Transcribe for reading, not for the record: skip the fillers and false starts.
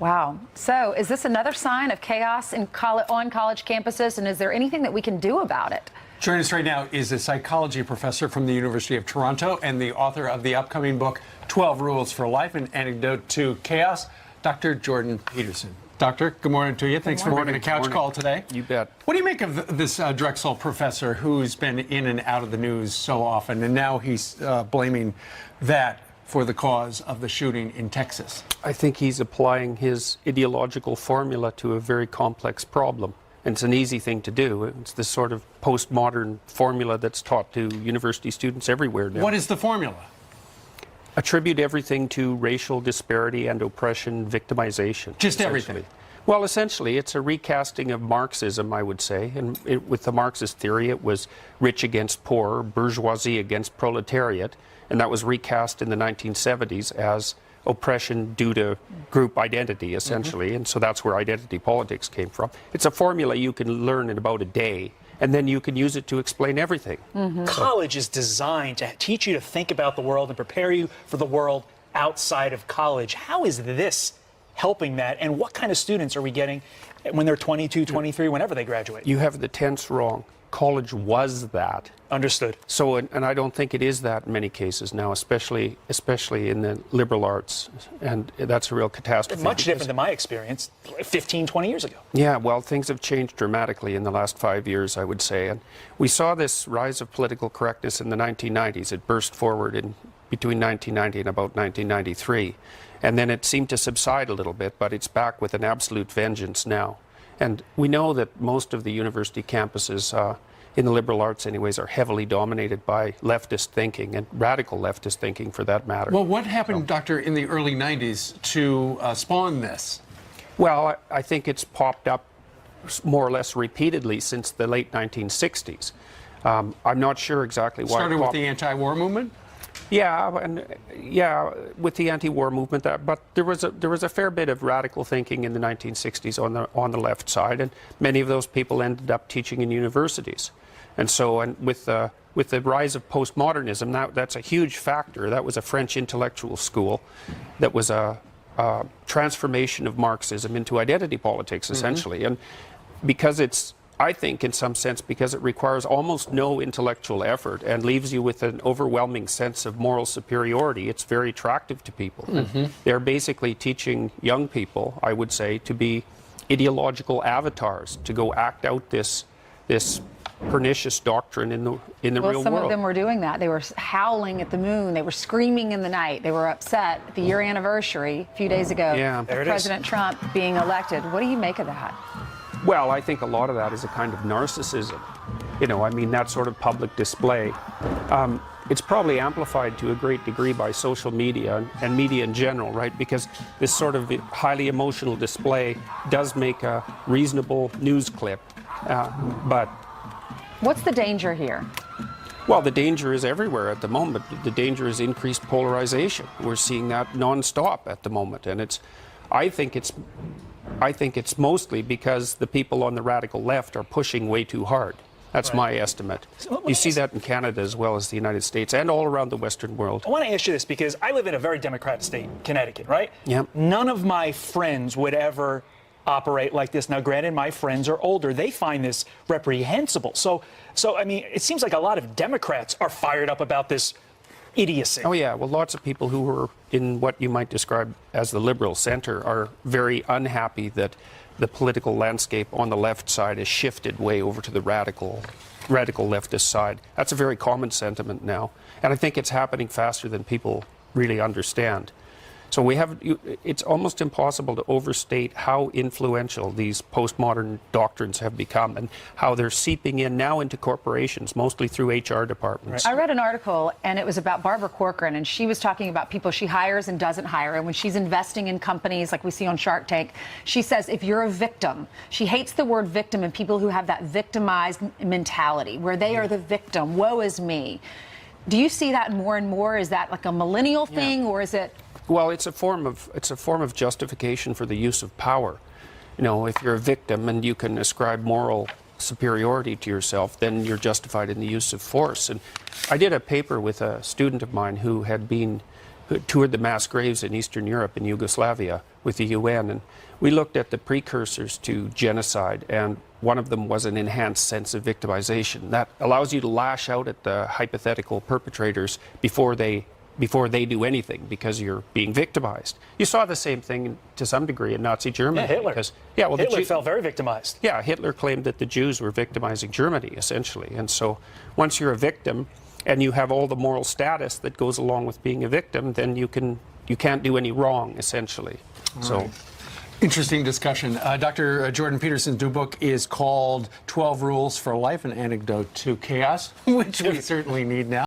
Wow. So is this another sign of chaos on college campuses, and is there anything that we can do about it? Joining us right now is a psychology professor from the University of Toronto and the author of the upcoming book, 12 Rules for Life, an Antidote to Chaos, Dr. Jordan Peterson. Doctor, good morning to you. Thanks for making a couch call today. You bet. What do you make of this Drexel professor who's been in and out of the news so often, and now he's blaming that for the cause of the shooting in Texas? I think he's applying his ideological formula to a very complex problem. And it's an easy thing to do. It's this sort of postmodern formula that's taught to university students everywhere now. What is the formula? Attribute everything to racial disparity and oppression, victimization. Just everything? Well, essentially, it's a recasting of Marxism, I would say. And with the Marxist theory, it was rich against poor, bourgeoisie against proletariat. And that was recast in the 1970s as oppression due to group identity, essentially. And so that's where identity politics came from. It's a formula you can learn in about a day, and then you can use it to explain everything. College is designed to teach you to think about the world and prepare you for the world outside of college. How is this helping that, and what kind of students are we getting when they're 22, 23, whenever they graduate? You have the tense wrong. College was that. Understood. So, and I don't think it is that in many cases now, especially in the liberal arts, and that's a real catastrophe. Much different than my experience 15, 20 years ago. Yeah, well, things have changed dramatically in the last 5 years, I would say. And we saw this rise of political correctness in the 1990s. It burst forward in between 1990 and about 1993. And then it seemed to subside a little bit, but it's back with an absolute vengeance now. And we know that most of the university campuses, in the liberal arts anyways, are heavily dominated by leftist thinking, and radical leftist thinking for that matter. Well, what happened, Doctor, in the early 90s to spawn this? Well, I think it's popped up more or less repeatedly since the late 1960s. I'm not sure exactly why. Started with the anti-war movement? Yeah, with the anti-war movement, but there was a fair bit of radical thinking in the 1960s on the left side, and many of those people ended up teaching in universities. And so, with the rise of postmodernism, that's a huge factor. That was a French intellectual school that was a transformation of Marxism into identity politics, essentially. And because I think, in some sense, because it requires almost no intellectual effort and leaves you with an overwhelming sense of moral superiority, it's very attractive to people. They're basically teaching young people, I would say, to be ideological avatars, to go act out this pernicious doctrine in the real world. Well, some of them were doing that. They were howling at the moon. They were screaming in the night. They were upset at the year anniversary a few days ago of President Trump being elected. What do you make of that? Well, I think a lot of that is a kind of narcissism. You know, I mean, that sort of public display. It's probably amplified to a great degree by social media and media in general, right? Because this sort of highly emotional display does make a reasonable news clip. But what's the danger here? Well, the danger is everywhere at the moment. The danger is increased polarization. We're seeing that nonstop at the moment, and I think it's mostly because the people on the radical left are pushing way too hard. That's my estimate. You see that in Canada as well as the United States and all around the Western world. I want to ask you this because I live in a very Democratic state, Connecticut, right? Yep. None of my friends would ever operate like this. Now, granted, my friends are older. They find this reprehensible. So I mean, it seems like a lot of Democrats are fired up about this idiocy. Oh, yeah. Well, lots of people who are in what you might describe as the liberal center are very unhappy that the political landscape on the left side has shifted way over to the radical leftist side. That's a very common sentiment now. And I think it's happening faster than people really understand. So it's almost impossible to overstate how influential these postmodern doctrines have become and how they're seeping in now into corporations, mostly through HR departments. I read an article, and it was about Barbara Corcoran, and she was talking about people she hires and doesn't hire. And when she's investing in companies like we see on Shark Tank, she says if you're a victim, she hates the word victim and people who have that victimized mentality, where they are the victim, woe is me. Do you see that more and more? Is that like a millennial thing, or is it... Well, it's a form of justification for the use of power. You know, if you're a victim and you can ascribe moral superiority to yourself, then you're justified in the use of force. And I did a paper with a student of mine who who toured the mass graves in Eastern Europe and Yugoslavia with the UN, and we looked at the precursors to genocide, and one of them was an enhanced sense of victimization. That allows you to lash out at the hypothetical perpetrators before they do anything, because you're being victimized. You saw the same thing to some degree in Nazi Germany. Yeah, Hitler. Because, Hitler felt very victimized. Yeah, Hitler claimed that the Jews were victimizing Germany, essentially. And so once you're a victim and you have all the moral status that goes along with being a victim, then you can't do any wrong, essentially. So. Interesting discussion. Dr. Jordan Peterson's new book is called 12 Rules for Life, an Antidote to Chaos, which we certainly need now.